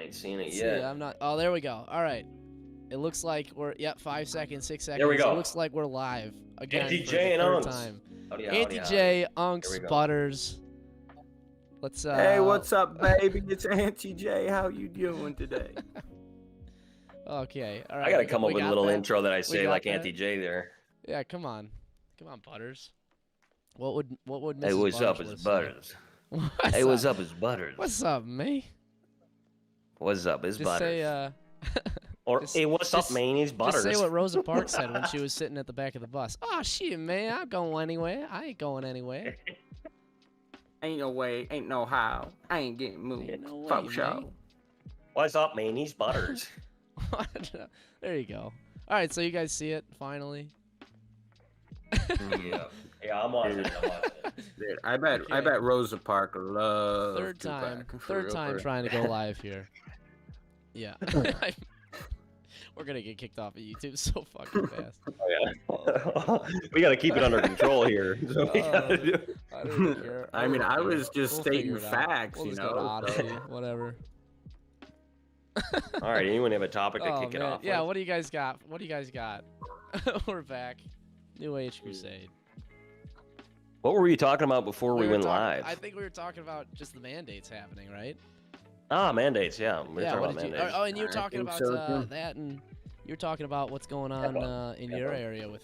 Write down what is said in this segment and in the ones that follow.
ain't seen it Let's yet. see, I'm not. Oh, there we go. All right. It looks like we're 5 seconds, 6 seconds. There we go. It looks like we're live again Auntie for J the and third Unks. time. Howdy, Auntie howdy, J, Here Unks, we go. Butters. Let's Hey, what's up, baby? It's Auntie J. How you doing today? Okay, all right. I gotta come up with a little intro that I We say got like that? Auntie J there. Yeah, come on, Butters. What would Mrs. Hey, what's up? Butters It's say? Butters. What's Hey, up? what's up? It's Butters. What's up, me? What's up? It's Just Butters. say Or just- hey, what's just- up, man? It's Butters. Just say what Rosa Parks said when she was sitting at the back of the bus. Oh shit, man, I'm going anywhere. I ain't going anywhere. Ain't no way, ain't no how. I ain't getting moved. Ain't no way, Fuck mate. show. What's up, man? He's Butters. There you go. All right, so you guys see it finally. yeah. Yeah, I'm watching it. Dude, I bet Rosa Parks loves Third time Tupac. trying to go live here. Yeah. We're gonna get kicked off of YouTube so fucking fast. Oh, yeah. We gotta keep it under control here. So we gotta do... I don't even care. I mean, I was just We'll stating figure it out. facts, We'll you just go to know. Odyssey, whatever. All right, anyone have a topic to Oh, kick it man. off Yeah, with? what do you guys got? We're back. New Age Crusade. What were we talking about before we were went talking- live? I think we were talking about just the mandates happening, right? Ah, mandates, yeah. We were Yeah, talking what about did you? mandates. Oh, and you were I talking think about so, too. that, and you were talking about what's going on in your area with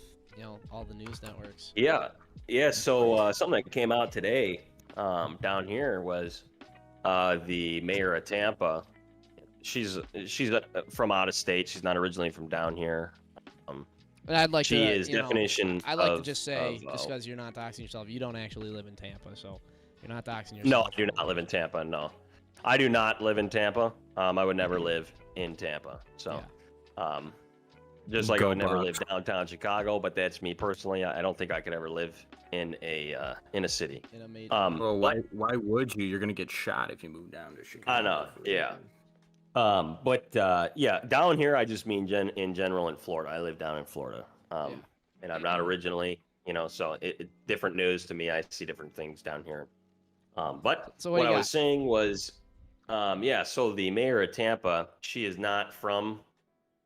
all the news networks. Yeah. So something that came out today down here was the mayor of Tampa. She's from out of state. She's not originally from down here. And I'd like She to, is definition. I'd like to of- just say, of, just because you're not doxing yourself, you don't actually live in Tampa, so you're not doxing yourself. No, I do not live in Tampa. No, I do not live in Tampa. I would never live in Tampa. So, just like I would never live downtown Chicago, but that's me personally. I don't think I could ever live in a city. In a major. Well, why would you? You're gonna get shot if you move down to Chicago. I know, yeah. Yeah, down here I just mean in general in Florida. I live down in Florida, and I'm not originally, so different news to me. I see different things down here. But So what I was saying was, so the mayor of Tampa, she is not from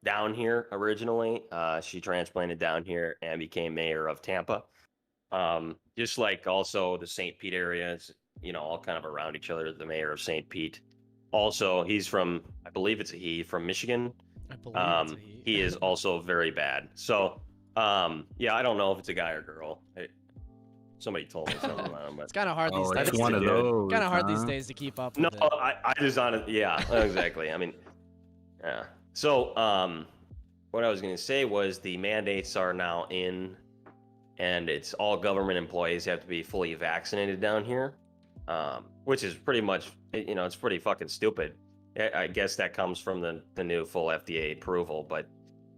down here originally. She transplanted down here and became mayor of Tampa. Just like also the St. Pete area is, all kind of around each other. The mayor of St. Pete. Also, he's from, I believe it's a he, from Michigan. I believe it's a He is also very bad. So, I don't know if it's a guy or girl. Somebody told me something about him. But It's kind of hard these days. It's one of those. Kind of hard these days to keep up. no, With it. I just on it. Yeah, exactly. I mean, yeah. So, what I was going to say was the mandates are now in, and it's all government employees have to be fully vaccinated down here, which is pretty much, it's pretty fucking stupid. I guess that comes from the new full FDA approval. But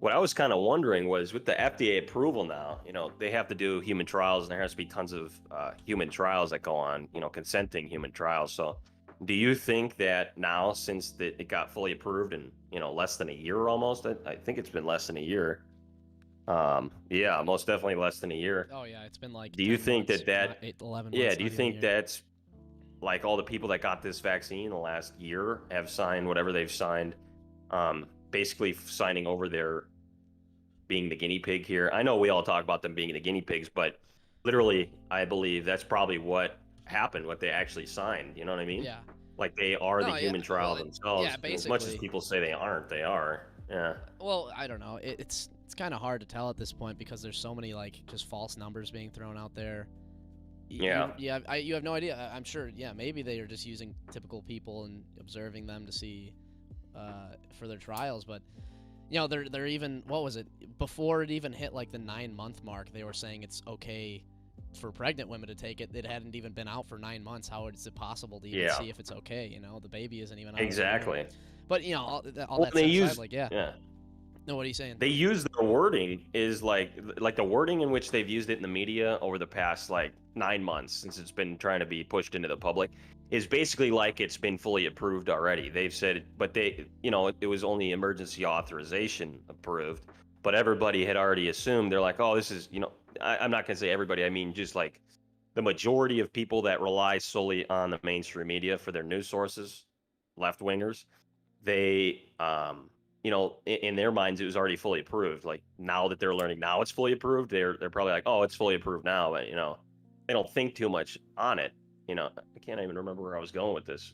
what I was kind of wondering was with the FDA approval now, they have to do human trials, and there has to be tons of human trials that go on, consenting human trials. So do you think that now, since it got fully approved in, less than a year almost, I think it's been less than a year. Yeah, most definitely less than a year. Oh yeah, it's been like. Do you 10 think months, that 11 yeah, months, do you not even a think year. that's like all the people that got this vaccine in the last year have signed whatever they've signed, basically signing over their being the guinea pig here? I know we all talk about them being the guinea pigs, but literally, I believe that's probably what happened, what they actually signed. You know what I mean? Yeah. Like they are the human trial well, themselves. yeah, And as much as basically. people say they aren't, they are. Yeah. Well, I don't know. It's kind of hard to tell at this point because there's so many just false numbers being thrown out there. Yeah. You have no idea. I'm sure. Yeah, maybe they are just using typical people and observing them to see for their trials. But they're even, what was it, before it even hit like the 9-month mark, they were saying it's okay for pregnant women to take it. It hadn't even been out for 9 months. How is it possible to even see if it's okay? The baby isn't even out. Exactly. But all that they aside, use, yeah. No, what are you saying? They use their wording is like the wording in which they've used it in the media over the past 9 months since it's been trying to be pushed into the public is basically like it's been fully approved already. They've said, but it was only emergency authorization approved, but everybody had already assumed. They're like, oh, this is, I'm not gonna say everybody. I mean, just like the majority of people that rely solely on the mainstream media for their news sources, left wingers. they, in their minds, it was already fully approved. Like now that they're learning now it's fully approved, they're probably like, oh, it's fully approved now, but they don't think too much on it. I can't even remember where I was going with this.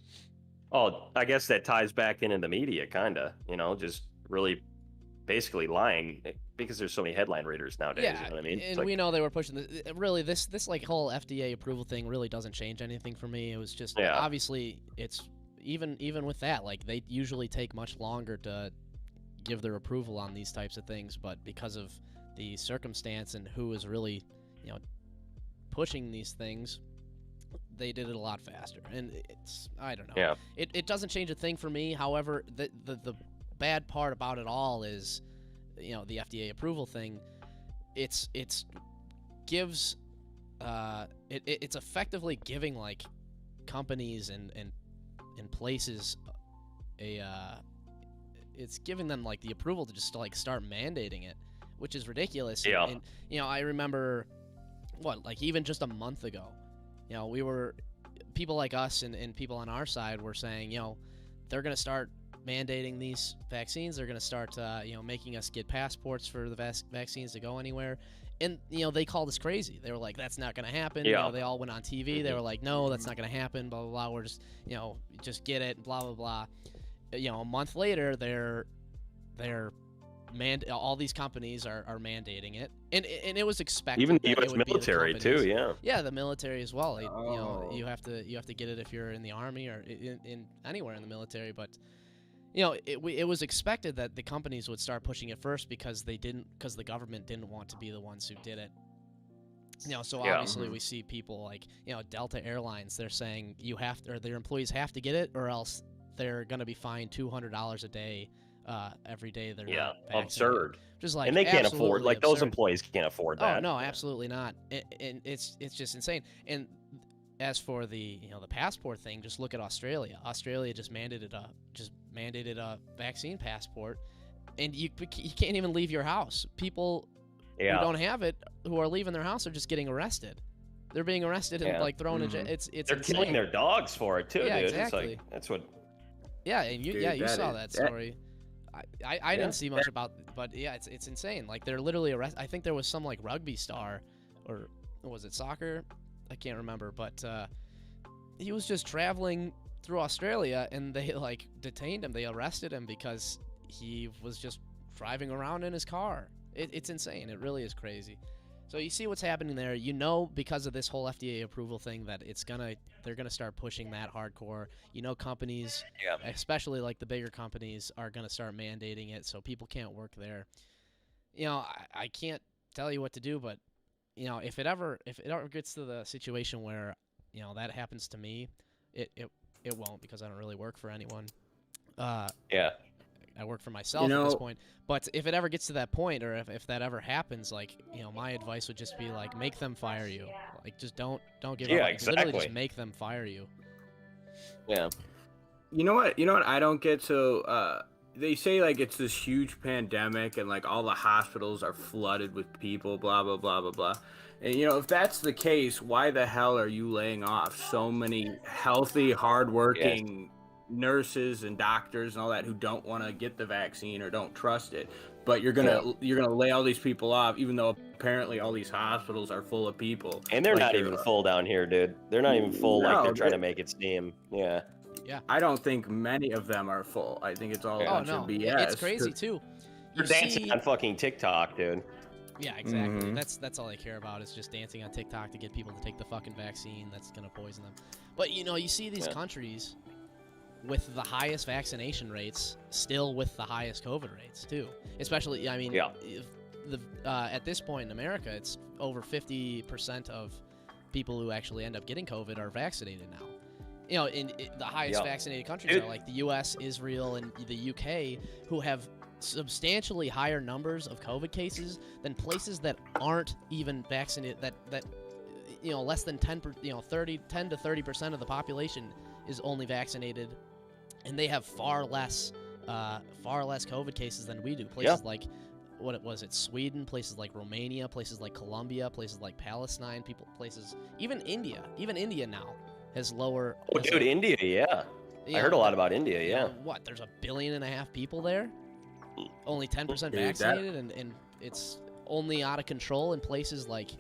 Oh, I guess that ties back into the media, kind of, just really basically lying because there's so many headline readers nowadays. Yeah, You know what I mean? and we know they were pushing this. Really, this like whole FDA approval thing really doesn't change anything for me. It was just obviously it's even with that, like they usually take much longer to give their approval on these types of things, but because of the circumstance and who is really pushing these things, they did it a lot faster. And I don't know. Yeah. It doesn't change a thing for me. However, the bad part about it all is, the FDA approval thing. It's effectively giving like companies and places it's giving them like the approval to just like start mandating it, which is ridiculous. Yeah. And I remember even just a month ago, people like us and people on our side were saying, they're going to start mandating these vaccines. They're going to start, making us get passports for the vaccines to go anywhere. And, they called us crazy. They were like, that's not going to happen. Yeah. They all went on TV. They were like, no, that's not going to happen, blah, blah, blah. We're just, just get it, blah, blah, blah. A month later, all these companies are mandating it, and it was expected. Even the that U.S. it would be the military companies. too, yeah. Yeah, the military as well. You have to get it if you're in the army or in anywhere in the military. But it was expected that the companies would start pushing it first because the government didn't want to be the ones who did it. So obviously we see people like Delta Airlines. They're saying their employees have to get it, or else they're going to be fined $200 a day every day they're not vaccinated. Absurd. Just like, and they can't afford, like absurd. those employees can't afford that. Oh no, absolutely not. And it's just insane. And as for the the passport thing, just look at Australia. Australia just mandated a vaccine passport, and you can't even leave your house. People who don't have it, who are leaving their house, are just getting arrested. They're being arrested and like thrown in jail. It's they're insane. killing their dogs for it too, Yeah, dude. exactly. It's like, that's what. Yeah, and you saw that story. I didn't see much about, but yeah, it's insane. Like they're literally I think there was some like rugby star, or was it soccer? I can't remember, but he was just traveling through Australia, and they like detained him. They arrested him because he was just driving around in his car. It's insane. It really is crazy. So you see what's happening there. Because of this whole FDA approval thing, that they're gonna start pushing that hardcore. Companies, especially like the bigger companies, are gonna start mandating it, so people can't work there. I can't tell you what to do, but if it ever gets to the situation where that happens to me, it won't, because I don't really work for anyone. I work for myself at this point. But if it ever gets to that point, or if that ever happens, like, my advice would just be like, make them fire you. Like, just don't give up. Exactly. Literally just make them fire you. Yeah. You know what I don't get? So they say like it's this huge pandemic and like all the hospitals are flooded with people, blah blah blah blah blah. And if that's the case, why the hell are you laying off so many healthy, hardworking nurses and doctors and all that who don't want to get the vaccine or don't trust it? But you're gonna lay all these people off, even though apparently all these hospitals are full of people. And they're not even full down here, dude. They're not even full like they're trying to make it seem. Yeah. I don't think many of them are full. I think it's all a bunch of BS. It's crazy too. You're dancing on fucking TikTok, dude. Yeah, exactly. Mm-hmm. That's all I care about, is just dancing on TikTok to get people to take the fucking vaccine that's gonna poison them. But you see these countries with the highest vaccination rates, still with the highest COVID rates too. Especially, at this point in America, it's over 50% of people who actually end up getting COVID are vaccinated now. In the highest vaccinated countries are like the U.S., Israel, and the UK, who have substantially higher numbers of COVID cases than places that aren't even vaccinated. That less than 10 to 30% of the population is only vaccinated, and they have far less COVID cases than we do. Places like, what was it, Sweden, places like Romania, places like Colombia, places like Palestine, even India now has lower. India, yeah. I heard a lot about India. You Yeah. know, what? There's 1.5 billion people there. Only 10% Dude, vaccinated, and it's only out of control in places like,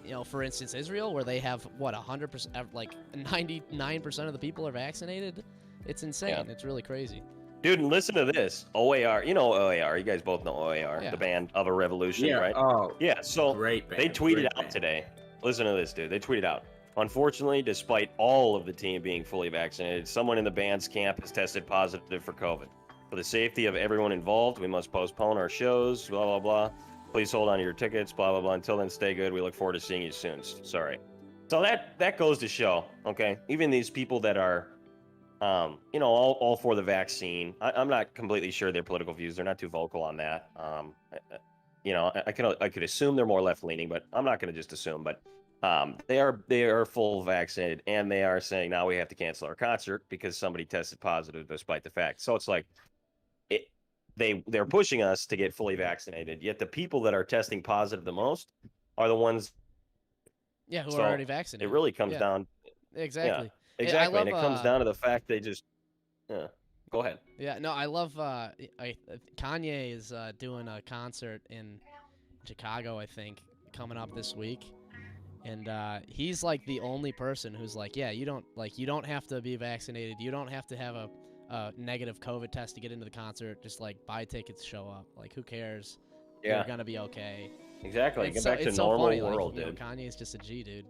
you know, for instance, Israel, where they have what 100%, like 99% of the people are vaccinated. It's insane. Yeah. It's really crazy. Dude, and listen to this. OAR. You know OAR. You guys both know OAR, Yeah. the band of a revolution, Yeah. right? Oh, Yeah. So great band. they tweeted great out band. today. Listen to this, dude. They tweeted out. Unfortunately, despite all of the team being fully vaccinated, someone in the band's camp has tested positive for COVID. For the safety of everyone involved, we must postpone our shows, blah, blah, blah. Please hold on to your tickets, blah, blah, blah. Until then, stay good. We look forward to seeing you soon. Sorry. So that goes to show, okay? Even these people that are, you know, all for the vaccine, I'm not completely sure their political views. They're not too vocal on that. You know, I could assume they're more left-leaning, but I'm not going to just assume. But they are full vaccinated, and they are saying now we have to cancel our concert because somebody tested positive, despite the fact. So it's like, they're pushing us to get fully vaccinated. Yet the people that are testing positive the most are the ones. Yeah, who So are already vaccinated. It really comes Yeah, down. exactly. Yeah, exactly, and it love, comes down to the fact they just. Yeah. Go ahead. Yeah, no, I love. Kanye is doing a concert in Chicago, I think, coming up this week, and he's like the only person who's like, yeah, you don't have to be vaccinated, you don't have to have a negative COVID test to get into the concert. Just like buy tickets, show up. Like, who cares? Yeah. You're gonna be okay. Exactly. It's Get back to it's so normal funny, world, like, you know, dude. Kanye's just a G, dude.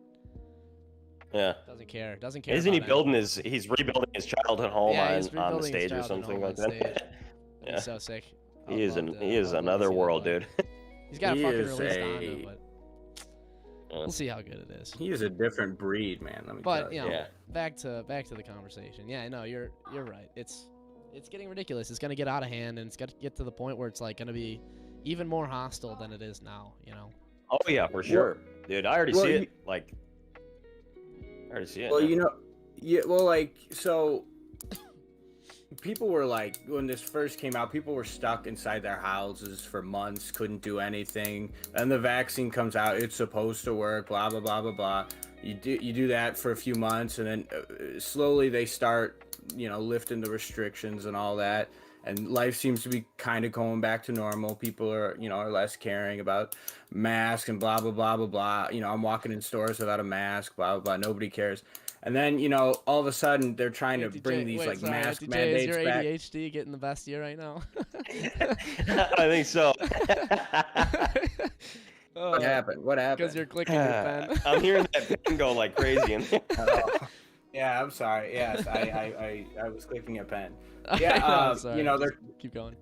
Yeah. Doesn't care. Doesn't care. Isn't he about building anything. he's rebuilding his childhood home Yeah, he's on the rebuilding his stage or childhood something home like on that? stage. Yeah. He's so sick. He is I'd love to see another that world, live. dude. He's got a He fucking is release a- Donda, but we'll see how good it is. He is a different breed, man. Let me But tell you you. know, Yeah. back to the conversation. Yeah, no, you're right. It's getting ridiculous. It's gonna get out of hand, and it's gonna get to the point where it's like gonna be even more hostile than it is now. You know. Oh yeah, for sure, dude. I already well, see you- it. Like, I already see it. Well, man. you know, yeah. Well, like, so people were like, when this first came out, people were stuck inside their houses for months, couldn't do anything. And the vaccine comes out, it's supposed to work, blah blah blah blah blah. You do that for a few months, and then slowly they start, you know, lifting the restrictions and all that. And life seems to be kind of going back to normal. People are, you know, are less caring about masks and blah blah blah blah blah. You know, I'm walking in stores without a mask, blah blah blah. Nobody cares. And then, you know, all of a sudden they're trying to bring these like mask DJ, mandates is your back. ADHD getting the best of you right now? I think so. What happened? What happened? Because you're clicking your pen. I'm hearing that pen go like crazy. Yeah, I'm sorry. Yes, I was clicking a pen. I Yeah, know, sorry. you know, Just keep going.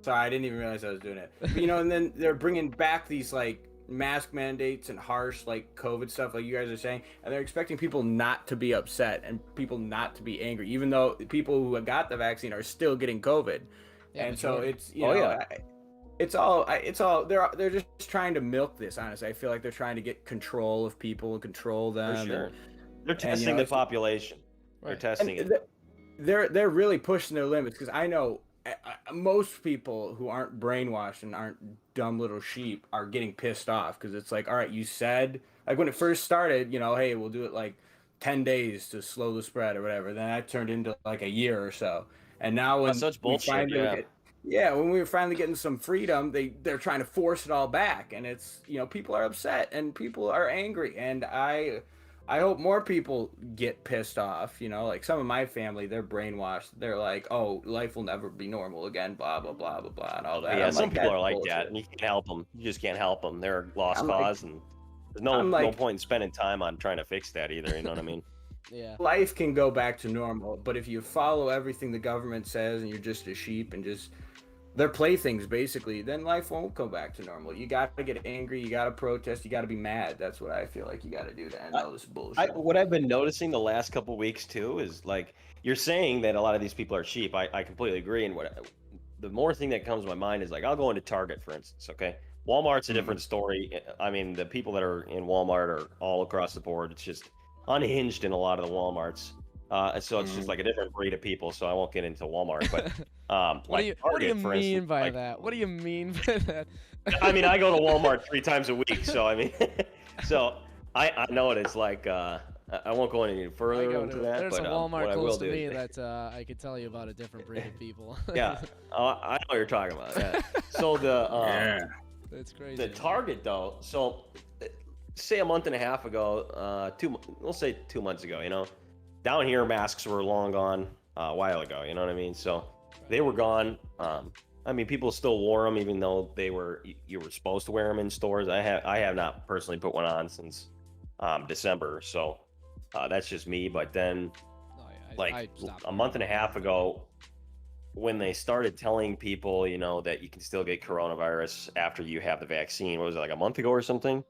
Sorry, I didn't even realize I was doing it. But, you know, and then they're bringing back these like mask mandates and harsh like COVID stuff, like you guys are saying, and they're expecting people not to be upset and people not to be angry, even though people who got the vaccine are still getting COVID. Yeah, And but so you're- it's, you know, it's all they're just trying to milk this. Honestly, I feel like they're trying to get control of people and control them. For sure. And, They're testing know, the it's- population. They're Right. testing and it. they're really pushing their limits, because I know most people who aren't brainwashed and aren't dumb little sheep are getting pissed off, because it's like, all right, you said, like when it first started, you know, hey, we'll do it like 10 days to slow the spread or whatever. Then that turned into like a year or so. And now when That's such bullshit, when we were finally getting some freedom, they're trying to force it all back, and it's, you know, people are upset and people are angry, and I hope more people get pissed off. You know, like some of my family, they're brainwashed. They're like, oh, life will never be normal again, blah blah blah blah blah, and all that. Yeah, I'm some like, people that's are like bullshit. that, and you can't help them. You just can't help them. They're a lost I'm like- cause, and there's no I'm like- point in spending time on trying to fix that either. You know what I mean? Yeah. Life can go back to normal, but if you follow everything the government says and you're just a sheep and just their playthings basically, then life won't go back to normal. You gotta get angry, you gotta protest, you gotta be mad. That's what I feel like you gotta do to end all this bullshit. What I've been noticing the last couple weeks too is like you're saying that a lot of these people are sheep. I completely agree. And the more thing that comes to my mind is like I'll go into Target, for instance. Okay, Walmart's a different story. I mean, the people that are in Walmart are all across the board. It's just unhinged in a lot of the Walmarts. So it's just like a different breed of people. So I won't get into Walmart, but What do you for mean instance, by like, that? What do you mean by that? I mean, I go to Walmart 3 times a week, so I mean, so I know what it's like. I won't go any further into that. There's but a what Walmart I will close to do me is, that I could tell you about a different breed of people. yeah, I know what you're talking about. Yeah. So Yeah. That's crazy. the Target though. So say a month and a half ago, we'll say 2 months ago. Down here masks were long gone a while ago. You know what I mean? So they were gone. I mean, people still wore them even though you were supposed to wear them in stores. I have not personally put one on since December. So that's just me. But then I stopped a month and a half ago, when they started telling people, that you can still get coronavirus after you have the vaccine, what was it, like a month ago or something?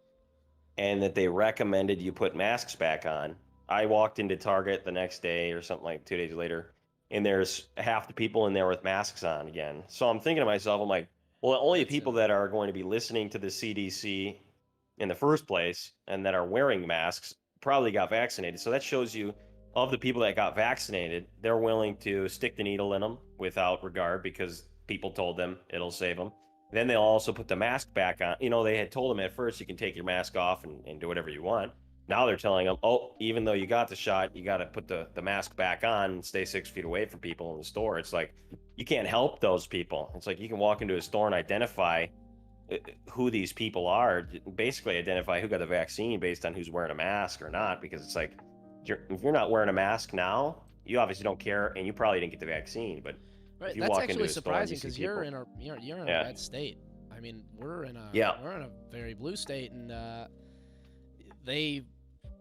And that they recommended you put masks back on. I walked into Target the next day or something like 2 days later, and there's half the people in there with masks on again. So I'm thinking to myself, I'm like, well, only the people that are going to be listening to the CDC in the first place and that are wearing masks probably got vaccinated. So that shows you, of the people that got vaccinated, they're willing to stick the needle in them without regard because people told them it'll save them. Then they'll also put the mask back on. They had told them at first you can take your mask off and do whatever you want. Now they're telling them, oh, even though you got the shot, you got to put the mask back on and stay 6 feet away from people in the store. It's like, you can't help those people. It's like you can walk into a store and identify who these people are, basically identify who got the vaccine based on who's wearing a mask or not, because it's like, if you're not wearing a mask now, you obviously don't care, and you probably didn't get the vaccine. But right, if you that's walk actually into a surprising because you're in a red state. I mean, we're in a very blue state, and they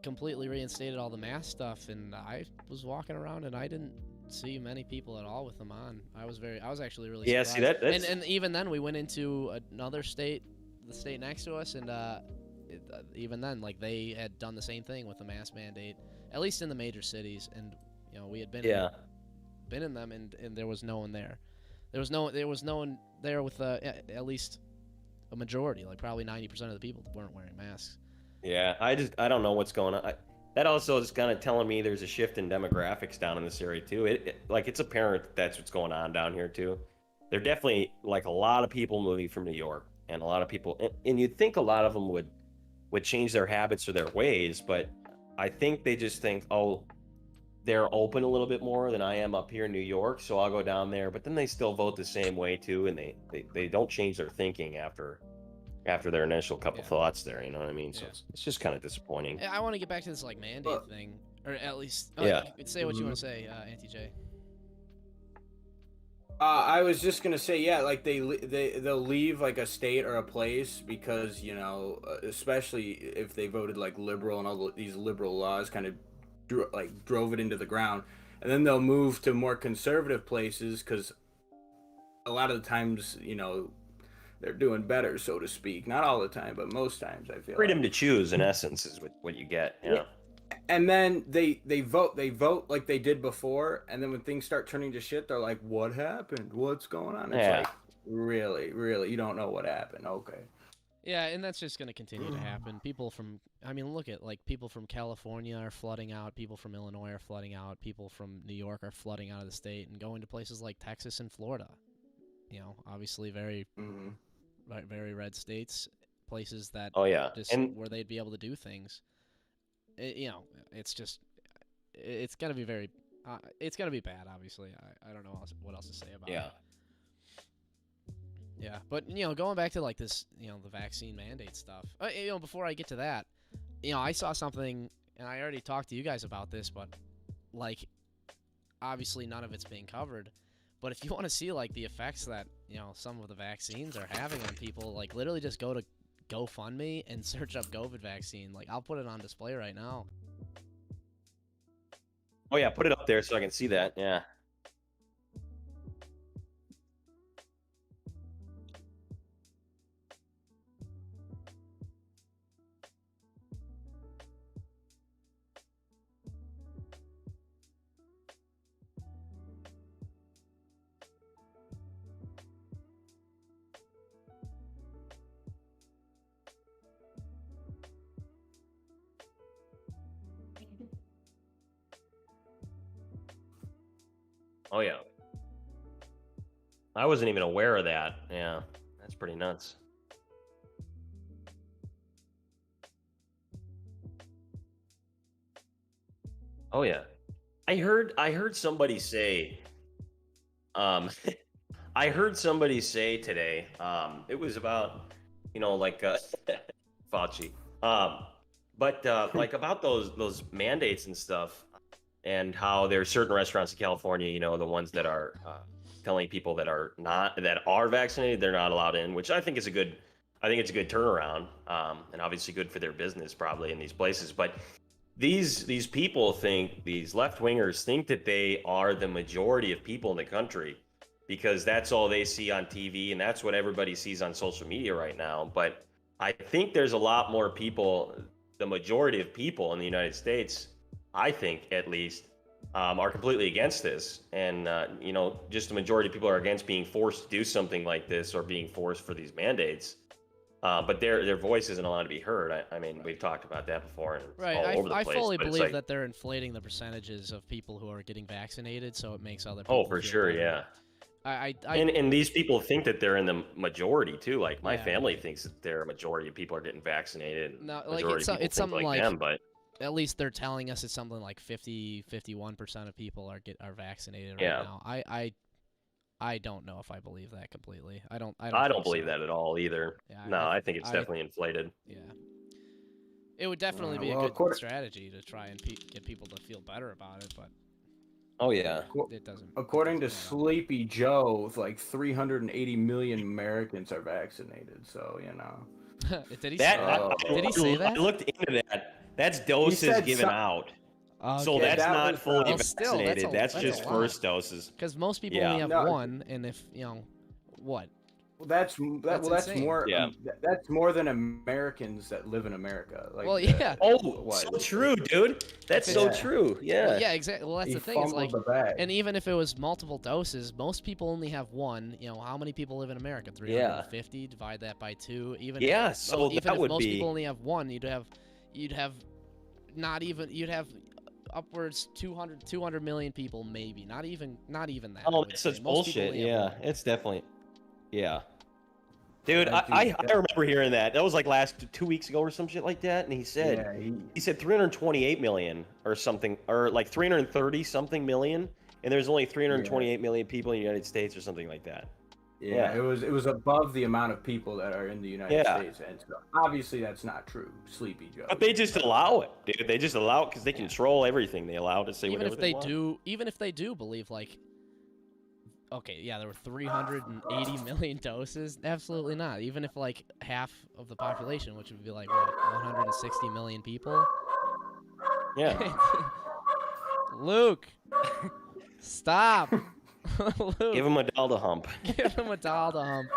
completely reinstated all the mask stuff. And I was walking around, and I didn't see many people at all with them on. I was actually really surprised. See that's... And even then, we went into another state, the state next to us, and even then, like, they had done the same thing with the mask mandate, at least in the major cities. And we had been in them, and there was no one there. There was no one there with at least a majority, like probably 90% of the people weren't wearing masks. Yeah, I don't know what's going on. That also is kind of telling me there's a shift in demographics down in this area too. It's apparent that's what's going on down here too. There definitely, like, a lot of people moving from New York, and a lot of people, and you'd think a lot of them would change their habits or their ways, but I think they just think, oh, they're open a little bit more than I am up here in New York, so I'll go down there. But then they still vote the same way too, and they don't change their thinking after their initial couple thoughts there. You know what I mean? So it's just kind of disappointing. I want to get back to this mandate thing, or at least say what you want to say, Auntie J. I was just gonna say, like they'll leave like a state or a place because especially if they voted like liberal and all these liberal laws kind of drove it into the ground, and then they'll move to more conservative places because a lot of the times they're doing better, so to speak. Not all the time, but most times, I feel freedom to choose, in essence, is what you get. Yeah. And then they vote like they did before, and then when things start turning to shit, they're like, what happened? What's going on? It's like, really, you don't know what happened. Okay. Yeah, and that's just going to continue to happen. Look at, like, people from California are flooding out, people from Illinois are flooding out, people from New York are flooding out of the state and going to places like Texas and Florida. Obviously very, very red states, places that where they'd be able to do things. It's just, it's going to be very, it's going to be bad, obviously. I don't know what else to say about it. Yeah, but going back to like this, the vaccine mandate stuff. Before I get to that, I saw something, and I already talked to you guys about this, but like, obviously none of it's being covered. But if you want to see like the effects that some of the vaccines are having on people, like, literally just go to GoFundMe and search up COVID vaccine. Like, I'll put it on display right now. Oh yeah, put it up there so I can see that. Yeah. Oh yeah. I wasn't even aware of that. Yeah, that's pretty nuts. Oh yeah. I heard somebody say, um, I heard somebody say today, it was about, like Fauci, um, but like about those mandates and stuff, and how there are certain restaurants in California, the ones that are telling people that are vaccinated, they're not allowed in, which I think it's a good turnaround, and obviously good for their business probably in these places, but. These people think these left wingers think that they are the majority of people in the country because that's all they see on TV and that's what everybody sees on social media right now. But I think there's a lot more people, the majority of people in the United States, I think at least, are completely against this. And, just the majority of people are against being forced to do something like this or being forced for these mandates. But their voice isn't allowed to be heard. I mean, we've talked about that before, and it's Right. all over the I place. fully but it's believe like, that they're inflating the percentages of people who are getting vaccinated, so it makes other oh, people for feel sure, better. yeah. I And these people think that they're in the majority too. Like my Yeah. family thinks that they're a majority of people are getting vaccinated. And No, like majority of people it's think something like them, but at least they're telling us it's something like 51% of people are vaccinated right Yeah. now. I don't know if I believe that completely. I don't I think don't believe so. that at all either. Yeah, No, I think it's definitely inflated. Yeah. It would definitely be a well, good strategy to try and get people to feel better about it, but Oh yeah. it doesn't. According to it doesn't Sleepy Joe, like 380 million Americans are vaccinated. So Did he That say that? Oh. Did he say that? I looked into that. That's doses said given some- out. Okay. So that's that not was, fully well, still, vaccinated. That's that's just a lot. first doses. Because most people Yeah. only have No. one, and if what? Well, that's insane. more. Yeah. That's more than Americans that live in America. Like, Well, yeah. Oh, what? so true, dude. That's so Yeah. true. Yeah. Well, yeah, exactly. Well, that's He the thing. It's fumbled like, the bag. and even if it was multiple doses, most people only have one. How many people live in America? 350. Divide that by 2. Even Yeah, so even that if would most be people only have one, you'd have you'd have upwards 200 million people, maybe not even that. I Oh, would that's say. such Most people bullshit. only have Yeah, one. it's definitely. Yeah. Dude, That I dude- remember hearing that. That was like last 2 weeks ago or some shit like that. And he said Yeah, he said 328 million or something, or like 330 something million, and there's only 328 million people in the United States or something like that. yeah. Yeah. It was above the amount of people that are in the United Yeah. States, and so obviously that's not true. Sleepy Joe. But they just allow it, dude. They just allow it because they control everything. They allow it to say Even whatever if they want. even if they do believe, like, okay, yeah, there were 380 million doses. Absolutely not. Even if like half of the population, which would be like what, 160 million people. Yeah. Luke, stop. Luke, Give him a Delta hump. give him a doll to hump.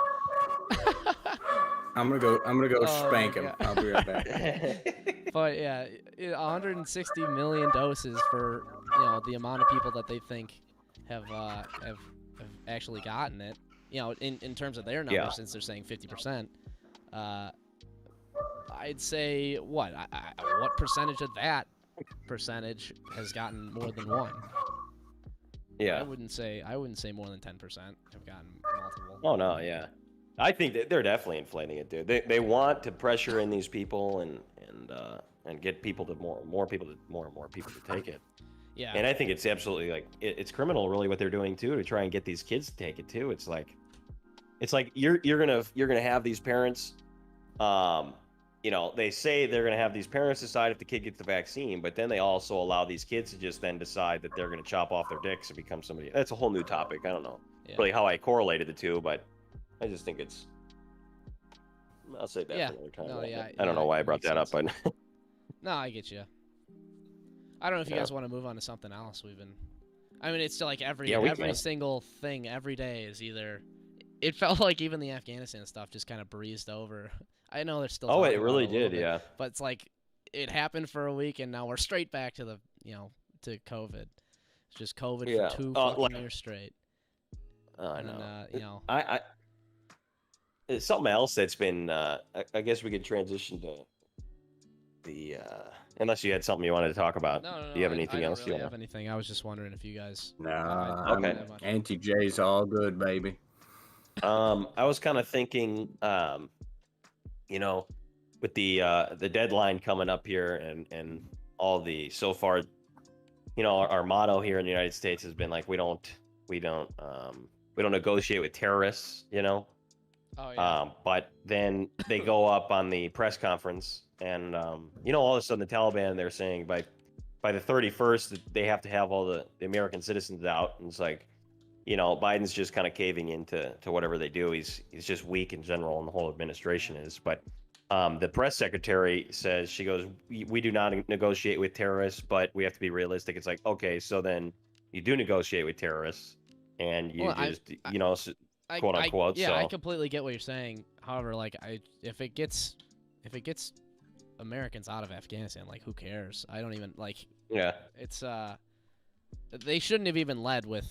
I'm gonna go Oh, spank my him. God. I'll be right back. But yeah, 160 million doses for the amount of people that they think have actually gotten it. In terms of their numbers, Yeah. since they're saying 50%, I'd say what percentage of that percentage has gotten more than one? I Yeah. wouldn't say more than 10% have gotten multiple. Oh no, yeah. I think that they're definitely inflating it, dude. They want to pressure in these people and get people to more and more people to take it. Yeah. And I think it's absolutely like it's criminal, really, what they're doing too, to try and get these kids to take it too. It's like you're gonna have these parents, they say they're gonna have these parents decide if the kid gets the vaccine, but then they also allow these kids to just then decide that they're gonna chop off their dicks and become somebody. That's a whole new topic. I don't know really how I correlated the two, but I just think it's. I'll say that for another time. No, yeah, I don't know why I it brought makes that up, sense. but No, I get you. I don't know if you Yeah. guys want to move on to something else. I mean, it's still like every Yeah, we can. single thing every day is either. It felt like even the Afghanistan stuff just kind of breezed over. I know there's still. oh, talking it about really a little did, bit, yeah. But it's like it happened for a week, and now we're straight back to the to COVID. It's just COVID Yeah. for 2 like- fucking years straight. I And know. then, I it's something else that's been. I guess we could transition to the. Unless you had something you wanted to talk about. no. Do you have I anything don't else really you have want? anything. I was just wondering if you guys. Nah, Okay. that much. Anti-J's all good, baby. I was kind of thinking, with the deadline coming up here and all the so far, our motto here in the United States has been like we don't negotiate with terrorists, Oh yeah. But then they go up on the press conference, and all of a sudden the Taliban, they're saying by the 31st they have to have all the American citizens out, and it's like, Biden's just kind of caving into whatever they do. He's just weak in general, and the whole administration is. But the press secretary says, she goes, we do not negotiate with terrorists, but we have to be realistic. It's like, okay, so then you do negotiate with terrorists, and you quote unquote. Yeah, so. I completely get what you're saying. However, like if it gets Americans out of Afghanistan, like who cares? I don't even like. Yeah. It's they shouldn't have even led with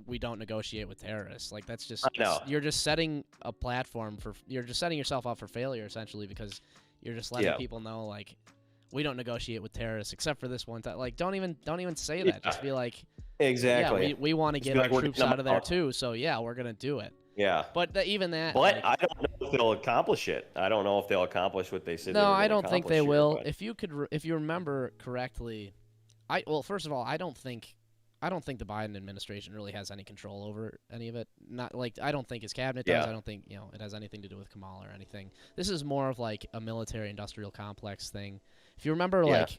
we don't negotiate with terrorists. Like that's just you're just setting a platform you're just setting yourself up for failure essentially, because you're just letting people know like we don't negotiate with terrorists except for this one time. Like don't even say that. Just be like, exactly. Yeah, we want to get our troops out of there too. So yeah, we're gonna do it. Yeah. But even that. But like, I don't know if they'll accomplish it. I don't know if they'll accomplish what they said. No, I don't think they will. But... If you remember correctly, first of all, I don't think the Biden administration really has any control over any of it. Not like I don't think his cabinet does. I don't think it has anything to do with Kamala or anything. This is more of like a military-industrial complex thing. If you remember, like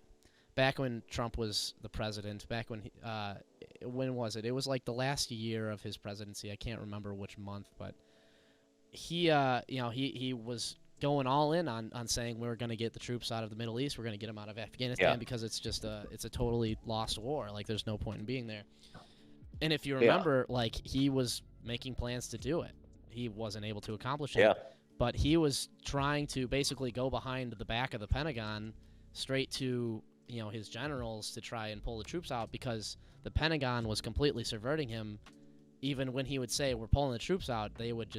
back when Trump was the president, back when was it? It was like the last year of his presidency. I can't remember which month, but he was going all in on saying we're going to get the troops out of the Middle East. We're going to get them out of Afghanistan because it's just it's a totally lost war. Like there's no point in being there. And if you remember, like he was making plans to do it. He wasn't able to accomplish it. But he was trying to basically go behind the back of the Pentagon straight to his generals to try and pull the troops out, because the Pentagon was completely subverting him. Even when he would say we're pulling the troops out, they would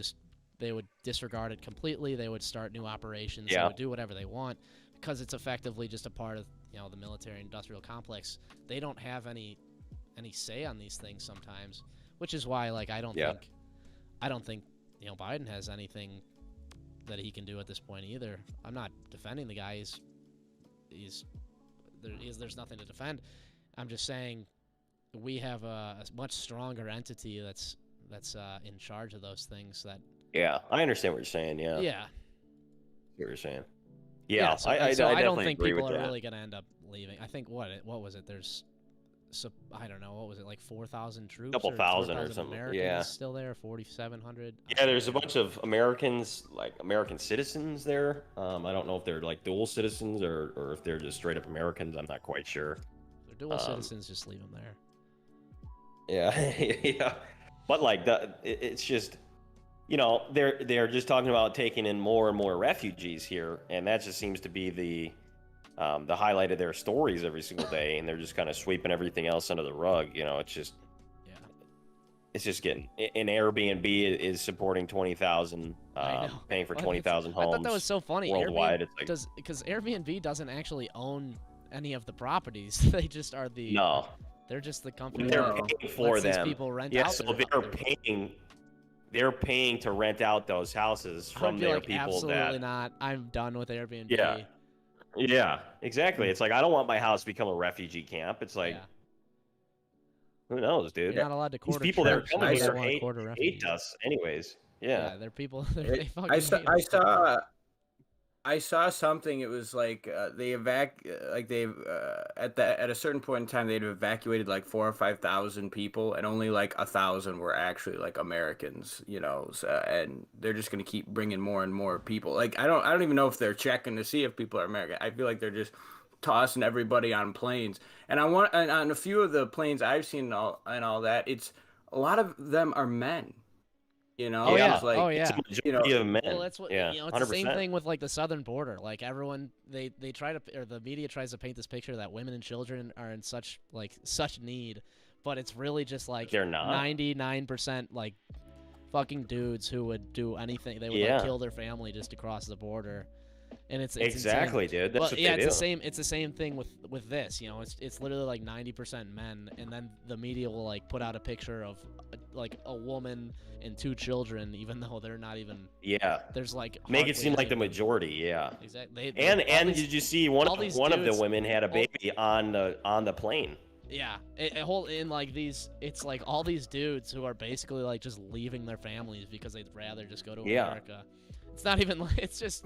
disregard it completely. They would start new operations. They would do whatever they want, because it's effectively just a part of the military-industrial complex. They don't have any say on these things sometimes, which is why like I don't think Biden has anything that he can do at this point either. I'm not defending the guy. There's nothing to defend. I'm just saying we have a much stronger entity that's in charge of those things. Yeah, I understand what you're saying. Yeah. Yeah. What you're saying. Yeah. So I don't think people are that. really going to end up leaving. I think what was it? There's I don't know, what was it, like 4,000 troops? Couple thousand or something. Americans still there, 4,700. Yeah, there's a bunch of Americans, like American citizens there. I don't know if they're like dual citizens or if they're just straight up Americans. I'm not quite sure. If they're dual citizens, just leave them there. Yeah, yeah. But like it's just, they're just talking about taking in more and more refugees here, and that just seems to be the highlight of their stories every single day, and they're just kind of sweeping everything else under the rug. It's just getting. An Airbnb is supporting 20,000, paying for 20,000 homes. I thought that was so funny. Worldwide, because Airbnb doesn't actually own any of the properties. They just are the. No. They're just the company. They're paying for them. People rent yeah, out so they're paying to rent out those houses from their people. Absolutely not. I'm done with Airbnb. Yeah. Yeah, exactly. It's like I don't want my house to become a refugee camp. It's like, who knows, dude? You're not allowed to quarter. These people that are coming here hate us, anyways. Yeah, they're people. They fucking I saw something. It was like at a certain point in time they'd evacuated like 4,000 or 5,000 people, and only like 1,000 were actually like Americans, and they're just gonna keep bringing more and more people. Like I don't even know if they're checking to see if people are American. I feel like they're just tossing everybody on planes. And on a few of the planes I've seen and all that, it's a lot of them are men. Oh yeah, it's a majority of men. Well, that's what it's 100%. the same thing with like the southern border. Like everyone, they try to, or the media tries to paint this picture that women and children are in such need, but it's really just like they're not. 99% like fucking dudes who would do anything. They would like, kill their family just to cross the border. And it's exactly, insane. dude. That's what they do. It's the same thing with this. It's literally like 90% men, and then the media will like put out a picture of like a woman and 2 children, even though they're not even. Yeah. There's like make it seem like the majority. Yeah. Exactly. And did you see one of the women had a baby on the plane? Yeah, in like these, it's like all these dudes who are basically like just leaving their families because they'd rather just go to America. It's not even like, it's just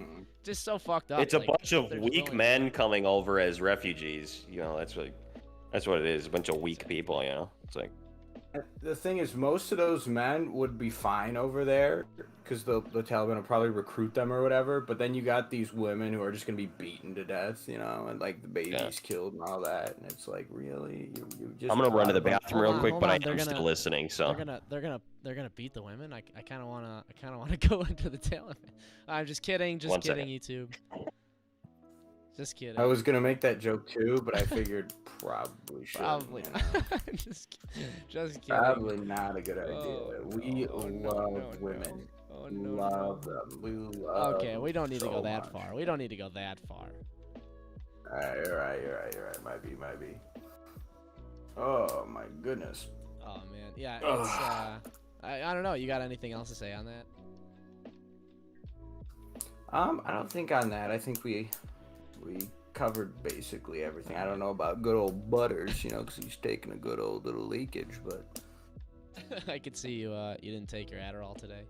so fucked up. It's a like, bunch of they're weak willing- men coming over as refugees. You know, that's what it is. A bunch of weak people. You know, it's like. The thing is, most of those men would be fine over there because the Taliban will probably recruit them or whatever. But then you got these women who are just gonna be beaten to death, you know, and like the babies killed and all that. And it's like, really, you just. I'm gonna run to the bathroom real quick, but I They're am gonna- still listening. So they're gonna beat the women. I kind of wanna go into the Taliban. I'm just kidding. Just One kidding, second. YouTube. Just kidding. I was gonna make that joke too, but I figured probably should. Probably You not. know? just kidding. Probably not a good idea. Oh, We no, love no, women. Oh, We no, love no. them. We love Okay, we don't need to so go that much. far. We don't need to go that far. Alright, you're right. Might be. Oh my goodness. Oh man, yeah. Ugh. It's I don't know. You got anything else to say on that? I don't think on that. I think we covered basically everything. I don't know about good old Butters, you know, because he's taking a good old little leakage, but I could see you. You didn't take your Adderall today.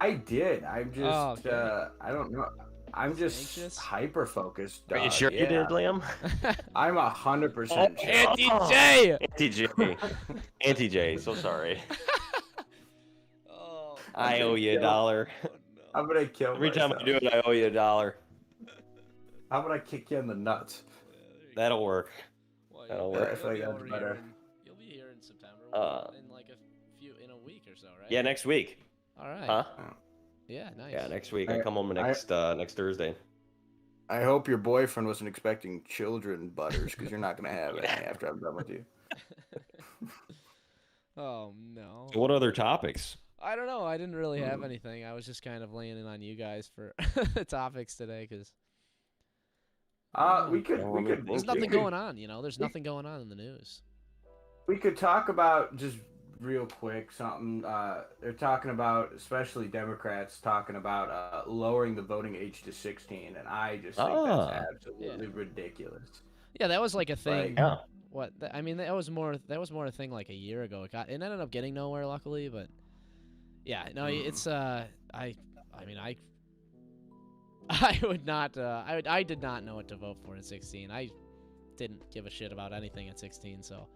I did. I'm just Oh, okay. I don't know. I'm just Anxious? hyper focused. are you sure you did, Liam? I'm 100% sure. Anti-J. Anti-J. Anti-J. So sorry. Oh, I owe you $1. no. I'm gonna kill Every time I myself. do it, I owe you $1. I'm gonna kick you in the nuts. That'll work. Well, That'll you'll work. I feel like be that's over better. here you'll be here in September. In like in a week or so, right? Yeah, next week. All right. Huh? Yeah, nice. Yeah, next week. I come home next Thursday. I hope your boyfriend wasn't expecting children, Butters, because you're not gonna have any after I'm done with you. Oh no. So what other topics? I don't know. I didn't really have anything. I was just kind of laying in on you guys for the topics today because We could. there's nothing going on. You know, there's nothing going on in the news. We could talk about just real quick something. They're talking about, especially Democrats, talking about lowering the voting age to 16, and I just think that's absolutely ridiculous. Yeah, that was like a thing. Like, Yeah. I mean, that was more a thing like a year ago. It ended up getting nowhere, luckily, but yeah, no, it's I mean, I would not I did not know what to vote for at 16. I didn't give a shit about anything at 16, so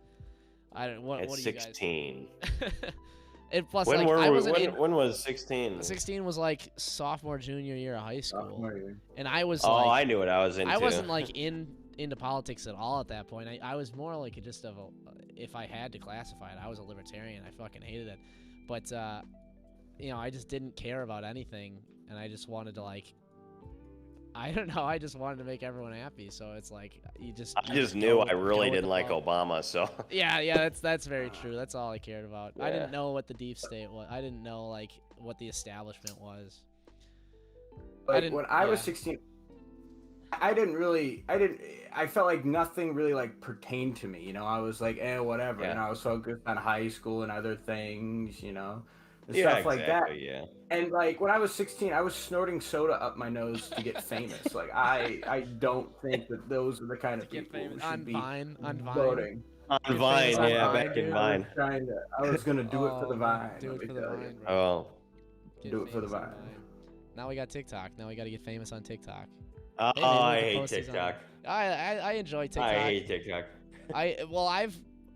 I don't. What It's do you guys? 16. And plus, When like, were I we, wasn't when, in, when was 16? 16 was like sophomore, junior year of high school, sophomore year. and I was Oh, like, I knew what I was into. I wasn't like into politics at all at that point. I was more like just if I had to classify it, I was a libertarian. I fucking hated it, but you know, I just didn't care about anything, and I just wanted to like. I don't know. I just wanted to make everyone happy, so it's like you just. I just knew I really didn't like Obama, so. Yeah, that's very true. That's all I cared about. I Yeah. didn't know what the deep state was. I didn't know like what the establishment was. Like, when I was 16, I felt like nothing really like pertained to me, you know. I was like, whatever, Yeah. and I was focused on high school and other things, you know, and Yeah, stuff like that. exactly, yeah. And like when I was 16, I was snorting soda up my nose to get famous. Like I don't think that those are the kind of Get people who famous should on be Vine, voting. On Good Vine, things on yeah, Vine, back in dude. Vine. I was gonna do it for the Vine. Do let it me for the tell you. Vine, bro. Oh. Get Do it for the famous on Vine. Now we got TikTok. Now we got to get famous on TikTok. Oh, Hey, maybe we I can hate post these on- TikTok. I enjoy TikTok. I hate TikTok.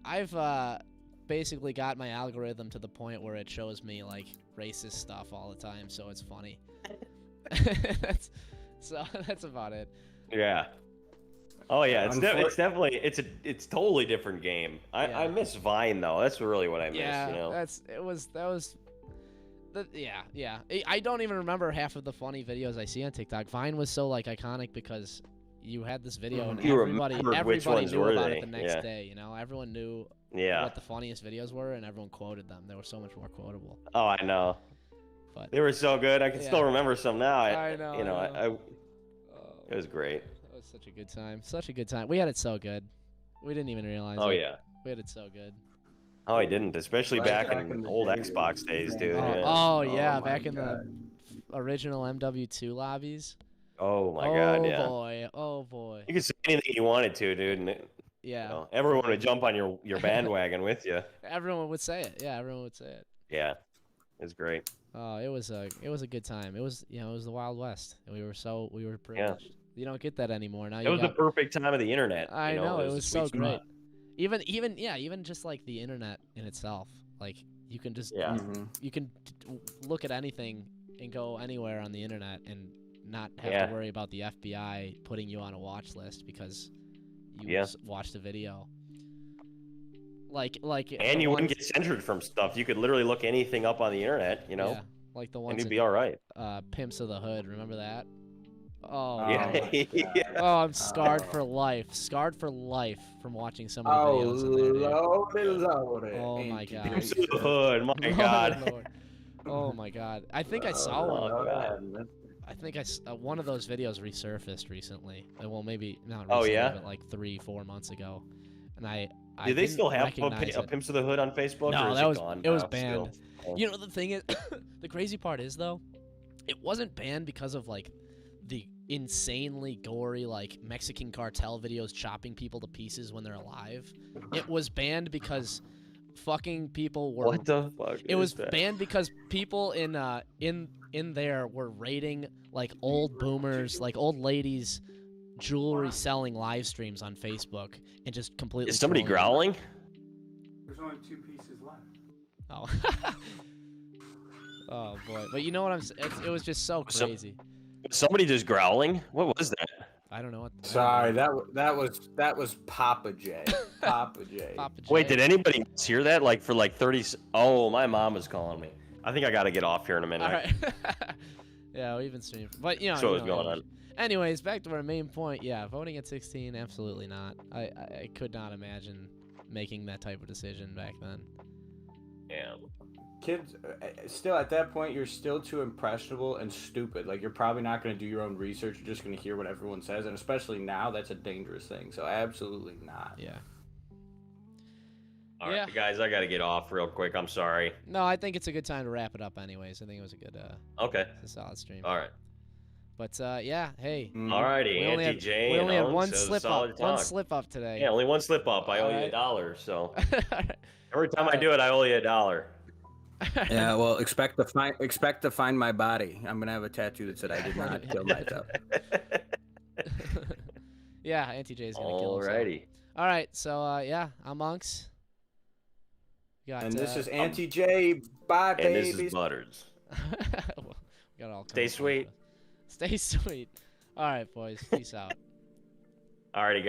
I've basically got my algorithm to the point where it shows me like racist stuff all the time, so it's funny. That's about it. Yeah. Oh yeah, it's totally different game. I Yeah. miss Vine though. That's really what I miss. Yeah, You know. Yeah. I don't even remember half of the funny videos I see on TikTok. Vine was so like iconic because you had this video and You everybody remembered which ones knew were about they, it the next yeah. day. You know, everyone knew Yeah. what the funniest videos were, and everyone quoted them. They were so much more quotable. Oh, I know. But They were so good. I can Yeah. still remember some now. I know, You know, I know. it was great. That was such a good time. Such a good time. We had it so good. We didn't even realize Oh it. yeah. We had it so good. Oh, I didn't, especially back Back in in the old day, Xbox days, dude. Oh, Yeah. oh, yeah, my back in God. the original MW2 lobbies. Oh my God, yeah. Boy. Oh boy. You could say anything you wanted to, dude, and Yeah. everyone would jump on your bandwagon with you. Everyone would say it. Yeah, everyone would say it. Yeah, it's great. Oh, it was a good time. It was it was the Wild West, and we were privileged. You don't get that anymore. Now It you was got. the perfect time of the internet. I know it the was sweet so spot. great. Even just like the internet in itself, like you can just Yeah. you can look at anything and go anywhere on the internet and not have Yeah. to worry about the FBI putting you on a watch list because you Yeah. watched a video. Like And the you wouldn't ones- get censored from stuff. You could literally look anything up on the internet, yeah, like the and ones you'd in, be all right. Pimps of the Hood. Remember that? Oh, Yeah. my God. Yeah. oh, I'm scarred for life. Scarred for life from watching some of the Oh, videos in there, dude. Lordy. Oh my God. Pimps of the Hood. My Lord, God. Lord. Oh my God. I think I saw one. Oh, God. I think one of those videos resurfaced recently. Well, maybe not Oh, recently, yeah? but like 3-4 months ago. And I Do they didn't still have recognize a it. Pimps of the Hood on Facebook? No, or is that it was gone it was now banned. still? You know, the thing is, the crazy part is though, it wasn't banned because of like the insanely gory like Mexican cartel videos chopping people to pieces when they're alive. It was banned because fucking people were. What the fuck? It was banned because people in there were rating like old boomers, like old ladies, jewelry selling live streams on Facebook and just completely. Is somebody trolling them. growling? There's only 2 pieces left. Oh. Oh boy, but you know what I'm saying? It was just so crazy. Was somebody just growling? What was that? I don't know what. Sorry, that was Papa J. Papa J. Papa J. Wait, did anybody else hear that? Like for like 30. Oh, my mom is calling me. I think I gotta get off here in a minute. All right. Yeah, we even streamed, but you know. That's what was going on. Anyways, back to our main point. Yeah, voting at 16, absolutely not. I could not imagine making that type of decision back then. Yeah. Kids, still at that point, you're still too impressionable and stupid. Like, you're probably not going to do your own research. You're just going to hear what everyone says. And especially now, that's a dangerous thing. So, absolutely not. Yeah. All right, Yeah. guys, I gotta get off real quick. I'm sorry. No, I think it's a good time to wrap it up. Anyways, I think it was a good, Okay. a solid stream. All right. But yeah, hey. All righty, We only Auntie had, Jane. we only had one so slip solid up. One talk. slip up today. Yeah, only one slip up. I owe you Alright. $1. So Alright. every time I do it, I owe you $1. Yeah, well, expect to find my body. I'm going to have a tattoo that said I did not kill myself. Yeah, Auntie J's gonna kill himself. Alrighty. All right, so yeah, I'm Monks. Got, And this is Auntie J. Bye, And babies. this is Butters. well, we got all. Stay kinds of sweet. stuff. Stay sweet. All right, boys. Peace out. Alrighty, guys.